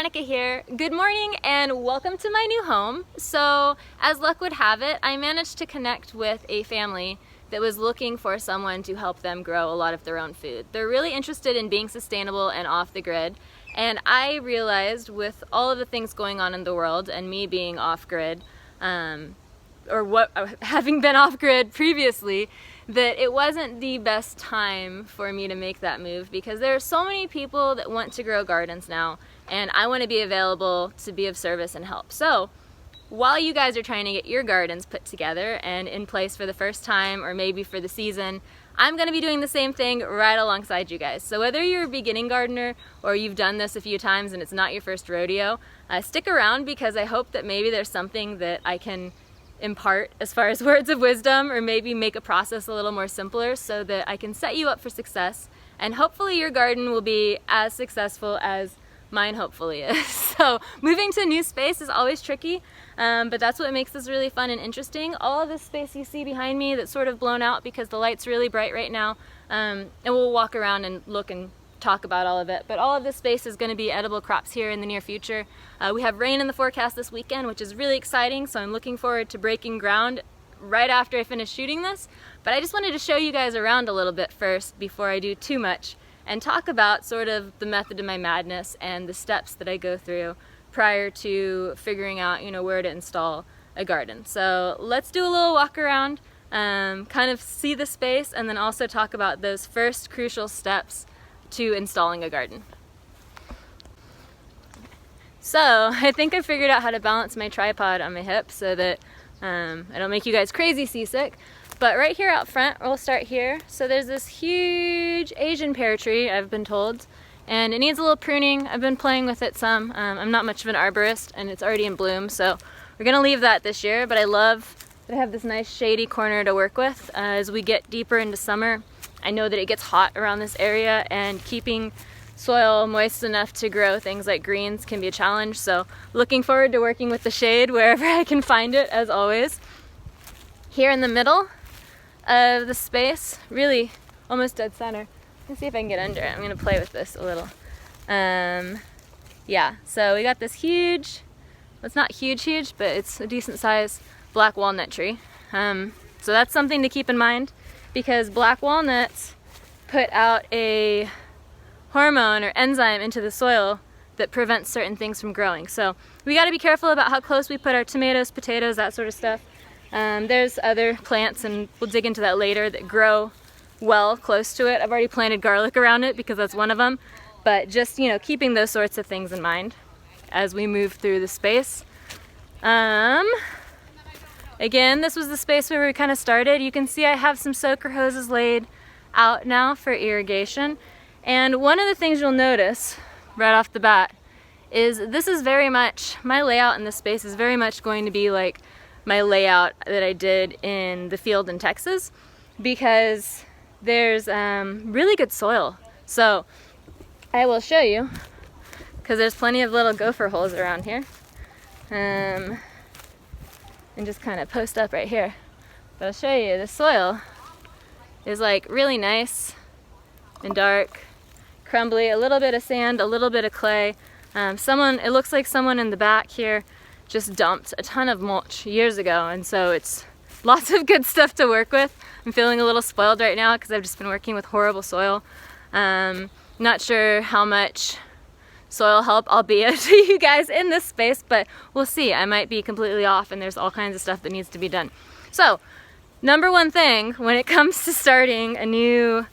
Veronica here. Good morning and welcome to my new home. So, as luck would have it, I managed to connect with a family that was looking for someone to help them grow a lot of their own food. They're really interested in being sustainable and off the grid, and I realized with all of the things going on in the world and me being off grid, having been off grid previously, that it wasn't the best time for me to make that move because there are so many people that want to grow gardens now, and I want to be available to be of service and help. So while you guys are trying to get your gardens put together and in place for the first time or maybe for the season, I'm going to be doing the same thing right alongside you guys. So whether you're a beginning gardener or you've done this a few times and it's not your first rodeo, stick around because I hope that maybe there's something that I can impart as far as words of wisdom, or maybe make a process a little more simpler so that I can set you up for success, and hopefully your garden will be as successful as mine hopefully is. So moving to a new space is always tricky, but that's what makes this really fun and interesting. All of this space you see behind me that's sort of blown out because the light's really bright right now, and we'll walk around and look and talk about all of it, but all of this space is going to be edible crops here in the near future. We have rain in the forecast this weekend, which is really exciting, so I'm looking forward to breaking ground right after I finish shooting this. But I just wanted to show you guys around a little bit first before I do too much and talk about sort of the method of my madness and the steps that I go through prior to figuring out, where to install a garden. So let's do a little walk around, kind of see the space, and then also talk about those first crucial steps to installing a garden. So I think I figured out how to balance my tripod on my hip so that I don't make you guys crazy seasick. But right here out front, we'll start here. So there's this huge Asian pear tree, I've been told, and it needs a little pruning. I've been playing with it some. I'm not much of an arborist and it's already in bloom, so we're gonna leave that this year, but I love that I have this nice shady corner to work with. As we get deeper into summer, I know that it gets hot around this area, and keeping soil moist enough to grow things like greens can be a challenge, so looking forward to working with the shade wherever I can find it, as always. Here in the middle of the space, really almost dead center. Let's see if I can get under it. I'm going to play with this a little. Yeah, so we got this huge, well, it's not huge, but it's a decent size black walnut tree. So that's something to keep in mind, because black walnuts put out a hormone or enzyme into the soil that prevents certain things from growing. So we got to be careful about how close we put our tomatoes, potatoes, that sort of stuff. There's other plants, and we'll dig into that later, that grow well close to it. I've already planted garlic around it because that's one of them. But just, keeping those sorts of things in mind as we move through the space. Again, this was the space where we kind of started. You can see I have some soaker hoses laid out now for irrigation. And one of the things you'll notice right off the bat is this is very much, my layout in this space is very much going to be like my layout that I did in the field in Texas, because there's really good soil. So I will show you, because there's plenty of little gopher holes around here. And just kind of post up right here. But I'll show you, the soil is like really nice and dark, crumbly, a little bit of sand, a little bit of clay. It looks like someone in the back here just dumped a ton of mulch years ago, and so it's lots of good stuff to work with. I'm feeling a little spoiled right now because I've just been working with horrible soil. Not sure how much soil help I'll be to you guys in this space, but we'll see. I might be completely off, and there's all kinds of stuff that needs to be done. So, number one thing when it comes to starting a new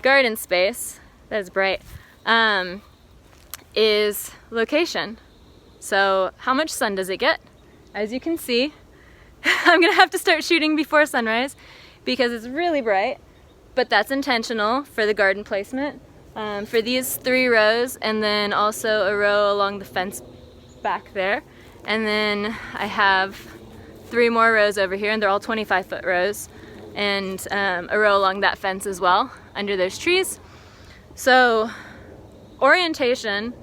garden space that is bright, is location. So, how much sun does it get? As you can see, I'm gonna have to start shooting before sunrise because it's really bright, but that's intentional for the garden placement. For these 3 rows, and then also a row along the fence back there, and then I have 3 more rows over here, and they're all 25-foot rows, and a row along that fence as well under those trees. So orientation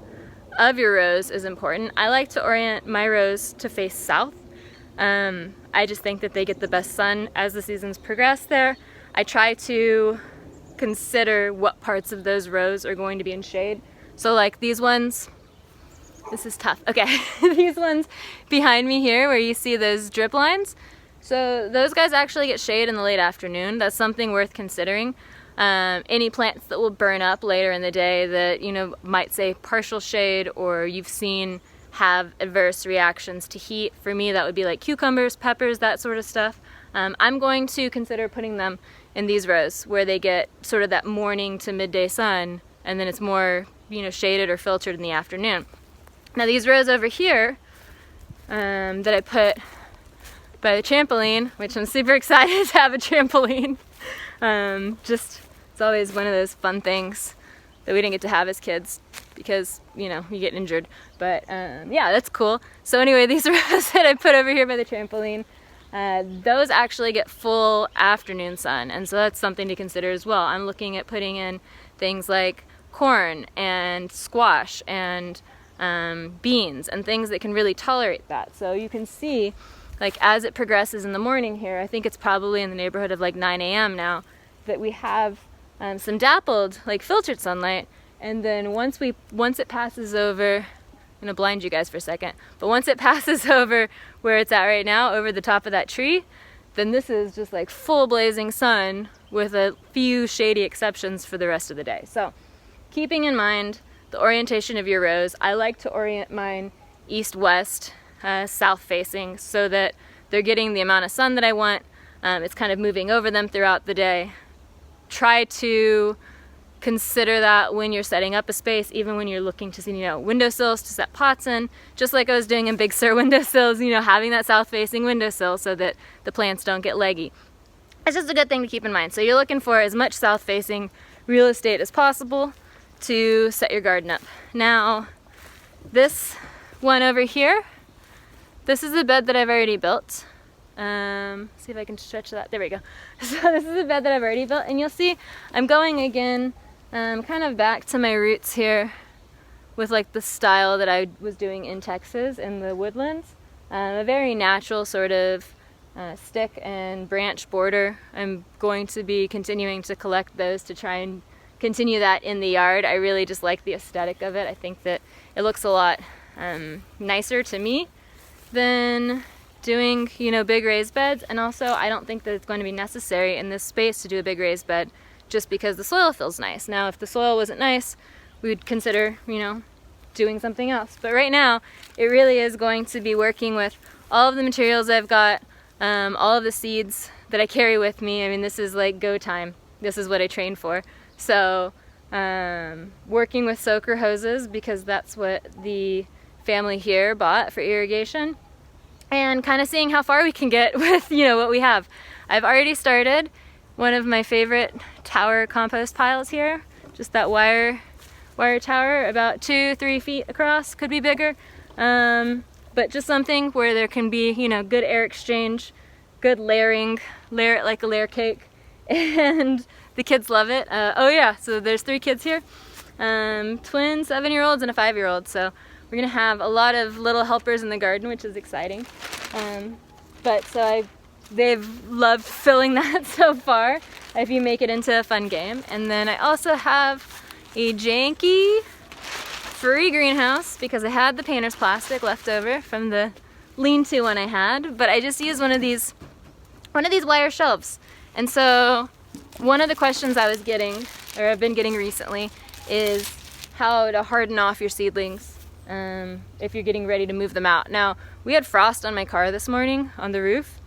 of your rows is important. I like to orient my rows to face south. I just think that they get the best sun as the seasons progress there. I try to consider what parts of those rows are going to be in shade. So like these ones, This is tough. Okay, these ones behind me here where you see those drip lines, so those guys actually get shade in the late afternoon. That's something worth considering. Any plants that will burn up later in the day that, you know, might say partial shade or you've seen have adverse reactions to heat. For me, that would be like cucumbers, peppers, that sort of stuff. I'm going to consider putting them in these rows where they get sort of that morning to midday sun, and then it's more, you know, shaded or filtered in the afternoon. Now these rows over here that I put by the trampoline, which I'm super excited to have a trampoline. It's always one of those fun things that we didn't get to have as kids because, you know, you get injured. But yeah, that's cool. So anyway, these rows that I put over here by the trampoline, those actually get full afternoon sun, and so that's something to consider as well. I'm looking at putting in things like corn and squash and beans and things that can really tolerate that. So you can see, like, as it progresses in the morning here, I think it's probably in the neighborhood of like 9 a.m. now, that we have some dappled, like filtered sunlight, and then once it passes over, I'm gonna blind you guys for a second, but once it passes over where it's at right now, over the top of that tree, then this is just like full blazing sun with a few shady exceptions for the rest of the day. So keeping in mind the orientation of your rows, I like to orient mine east-west, south-facing, so that they're getting the amount of sun that I want. It's kind of moving over them throughout the day. Try to consider that when you're setting up a space, even when you're looking to see, you know, windowsills to set pots in, just like I was doing in Big Sur windowsills, you know, having that south-facing windowsill so that the plants don't get leggy. It's just a good thing to keep in mind. So you're looking for as much south-facing real estate as possible to set your garden up. Now, this one over here, this is a bed that I've already built. See if I can stretch that. There we go. So this is a bed that I've already built, and you'll see I'm going again kind of back to my roots here with like the style that I was doing in Texas in the woodlands. A very natural sort of stick and branch border. I'm going to be continuing to collect those to try and continue that in the yard. I really just like the aesthetic of it. I think that it looks a lot nicer to me than doing, you know, big raised beds, and also I don't think that it's going to be necessary in this space to do a big raised bed just because the soil feels nice. Now if the soil wasn't nice, we'd consider, you know, doing something else. But right now it really is going to be working with all of the materials I've got, all of the seeds that I carry with me. I mean, this is like go time. This is what I train for. So working with soaker hoses, because that's what the family here bought for irrigation, and kind of seeing how far we can get with, you know, what we have. I've already started one of my favorite tower compost piles here, just that wire tower, about 2-3 feet across, could be bigger, but just something where there can be, you know, good air exchange, good layering, layer it like a layer cake, and the kids love it. Oh yeah, so there's 3 kids here, twins, 7-year-olds and a 5-year-old, so we're gonna have a lot of little helpers in the garden, which is exciting. But so they've loved filling that so far, if you make it into a fun game. And then I also have a janky free greenhouse because I had the painter's plastic left over from the lean-to one I had, but I just used one of these wire shelves. And so one of the questions I was getting, or I've been getting recently, is how to harden off your seedlings if you're getting ready to move them out. Now, we had frost on my car this morning on the roof,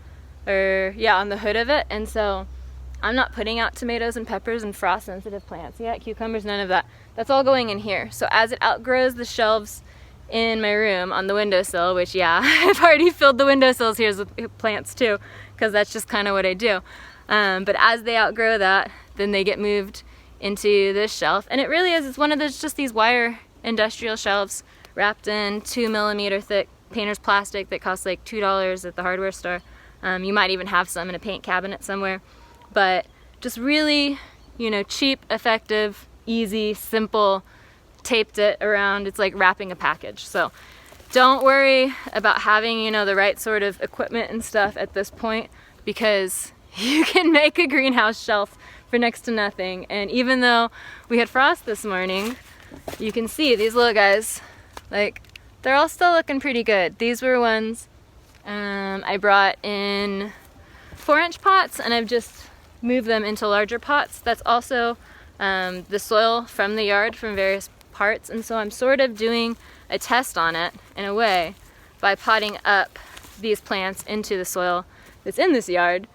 or yeah, on the hood of it, and so I'm not putting out tomatoes and peppers and frost sensitive plants yet, cucumbers, none of that. That's all going in here. So as it outgrows the shelves in my room on the windowsill, which yeah, I've already filled the windowsills here with plants too, because that's just kind of what I do. But as they outgrow that, then they get moved into this shelf, and it really is, it's one of those, just these wire industrial shelves wrapped in 2mm thick painter's plastic that costs like $2 at the hardware store. You might even have some in a paint cabinet somewhere, but just really, you know, cheap, effective, easy, simple, taped it around. It's like wrapping a package. So don't worry about having, you know, the right sort of equipment and stuff at this point, because you can make a greenhouse shelf for next to nothing. And even though we had frost this morning, you can see these little guys, like, they're all still looking pretty good. These were ones I brought in 4-inch pots, and I've just moved them into larger pots. That's also the soil from the yard from various parts, and so I'm sort of doing a test on it in a way by potting up these plants into the soil that's in this yard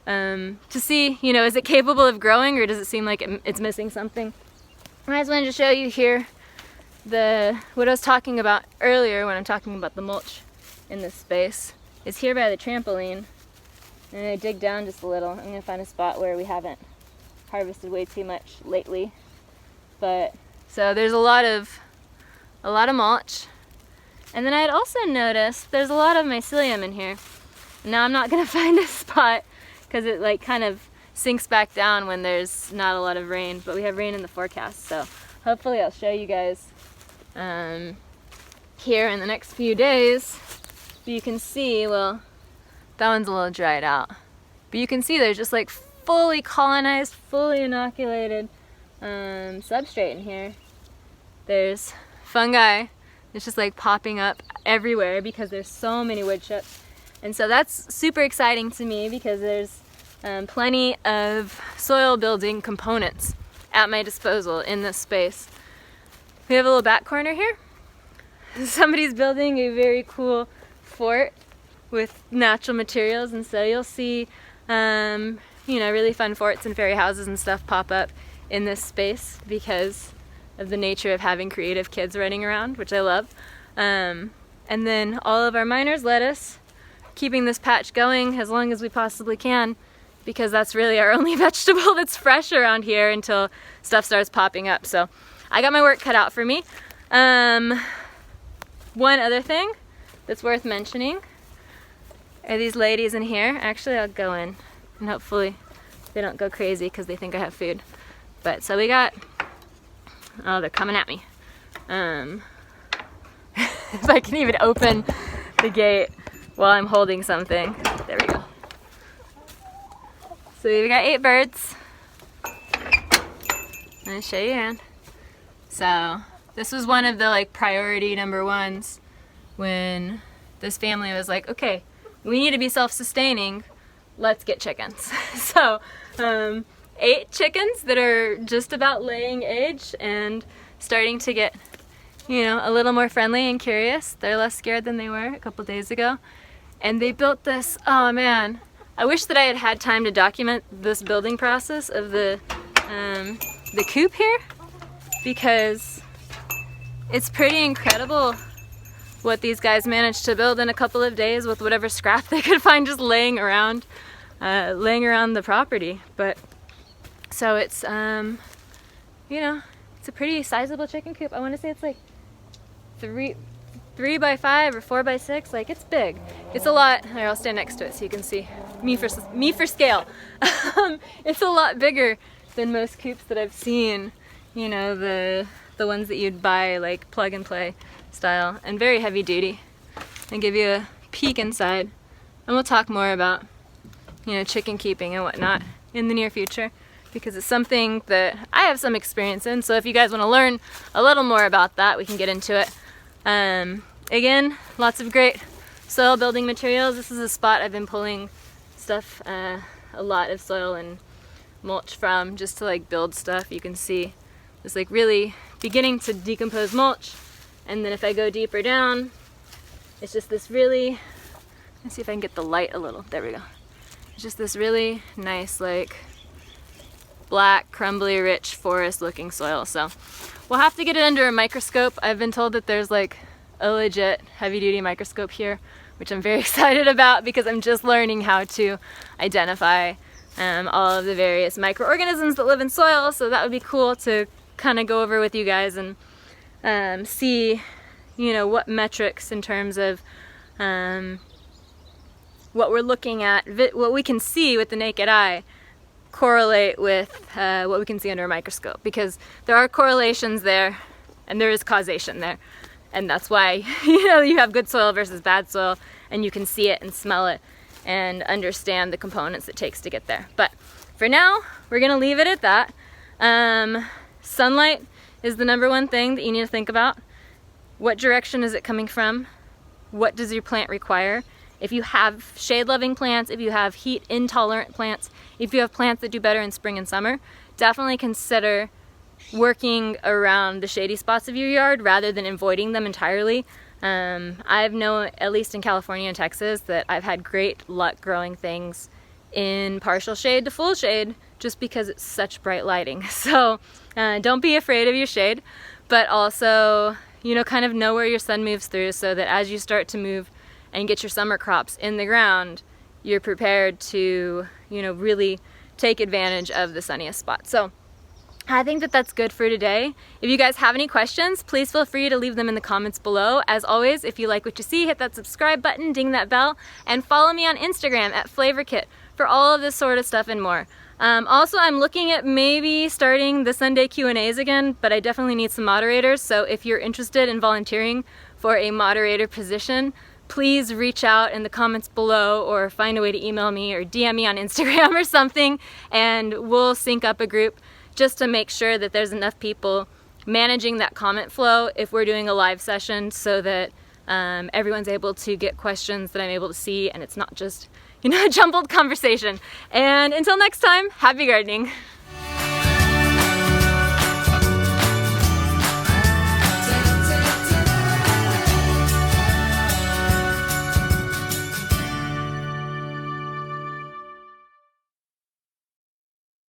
to see, you know, is it capable of growing, or does it seem like it's missing something? I just wanted to show you here what I was talking about earlier when I'm talking about the mulch in this space is here by the trampoline. And I dig down just a little. I'm gonna find a spot where we haven't harvested way too much lately. But so there's a lot of mulch. And then I had also noticed there's a lot of mycelium in here. Now I'm not gonna find a spot because it like kind of sinks back down when there's not a lot of rain, but we have rain in the forecast, so hopefully I'll show you guys here in the next few days. But you can see, well, that one's a little dried out, but you can see there's just like fully colonized, fully inoculated substrate in here. There's fungi. It's just like popping up everywhere because there's so many wood chips. And so that's super exciting to me because there's plenty of soil building components at my disposal in this space. We have a little back corner here. Somebody's building a very cool fort with natural materials, and so you'll see you know, really fun forts and fairy houses and stuff pop up in this space because of the nature of having creative kids running around, which I love. And then all of our miners lettuce, keeping this patch going as long as we possibly can, because that's really our only vegetable that's fresh around here until stuff starts popping up. So I got my work cut out for me. One other thing that's worth mentioning are these ladies in here. Actually, I'll go in and hopefully they don't go crazy because they think I have food. But so we got, oh, they're coming at me. If I can even open the gate while I'm holding something. There we go. So we've got 8 birds. I'm gonna show you around. So this was one of the like priority number ones when this family was like, okay, we need to be self-sustaining, let's get chickens. So 8 chickens that are just about laying age and starting to get, you know, a little more friendly and curious. They're less scared than they were a couple days ago. And they built this, oh man, I wish that I had had time to document this building process of the coop here, because it's pretty incredible what these guys managed to build in a couple of days with whatever scrap they could find just laying around the property. But so it's, you know, it's a pretty sizable chicken coop. I want to say it's like 3 by 5 or 4 by 6. Like, it's big. It's a lot. Here, I'll stand next to it so you can see me for scale. It's a lot bigger than most coops that I've seen. You know, the ones that you'd buy like plug and play style, and very heavy duty. And give you a peek inside. And we'll talk more about, you know, chicken keeping and whatnot in the near future, because it's something that I have some experience in. So if you guys want to learn a little more about that, we can get into it. Again, lots of great soil building materials. This is a spot I've been pulling stuff, a lot of soil and mulch from, just to like build stuff. You can see it's like really beginning to decompose mulch. And then if I go deeper down, it's just this really, let's see if I can get the light a little. There we go. It's just this really nice, like black, crumbly, rich forest looking soil. So we'll have to get it under a microscope. I've been told that there's like a legit heavy duty microscope here, which I'm very excited about because I'm just learning how to identify all of the various microorganisms that live in soil. So that would be cool to kind of go over with you guys and see, you know, what metrics in terms of what we're looking at, what we can see with the naked eye, correlate with what we can see under a microscope, because there are correlations there and there is causation there, and that's why, you know, you have good soil versus bad soil, and you can see it and smell it and understand the components it takes to get there. But for now, we're gonna leave it at that. Sunlight is the #1 thing that you need to think about. What direction is it coming from? What does your plant require? If you have shade-loving plants, if you have heat-intolerant plants, if you have plants that do better in spring and summer, definitely consider working around the shady spots of your yard rather than avoiding them entirely. I've known, at least in California and Texas, that I've had great luck growing things in partial shade to full shade just because it's such bright lighting. So don't be afraid of your shade, but also, you know, kind of know where your sun moves through so that as you start to move and get your summer crops in the ground, you're prepared to, you know, really take advantage of the sunniest spot. So I think that that's good for today. If you guys have any questions, please feel free to leave them in the comments below. As always, if you like what you see, hit that subscribe button, ding that bell, and follow me on Instagram at FlavorKit for all of this sort of stuff and more. Also, I'm looking at maybe starting the Sunday Q&As again, but I definitely need some moderators, so if you're interested in volunteering for a moderator position, please reach out in the comments below or find a way to email me or DM me on Instagram or something, and we'll sync up a group just to make sure that there's enough people managing that comment flow if we're doing a live session so that everyone's able to get questions that I'm able to see and it's not just, you know, a jumbled conversation. And until next time, happy gardening.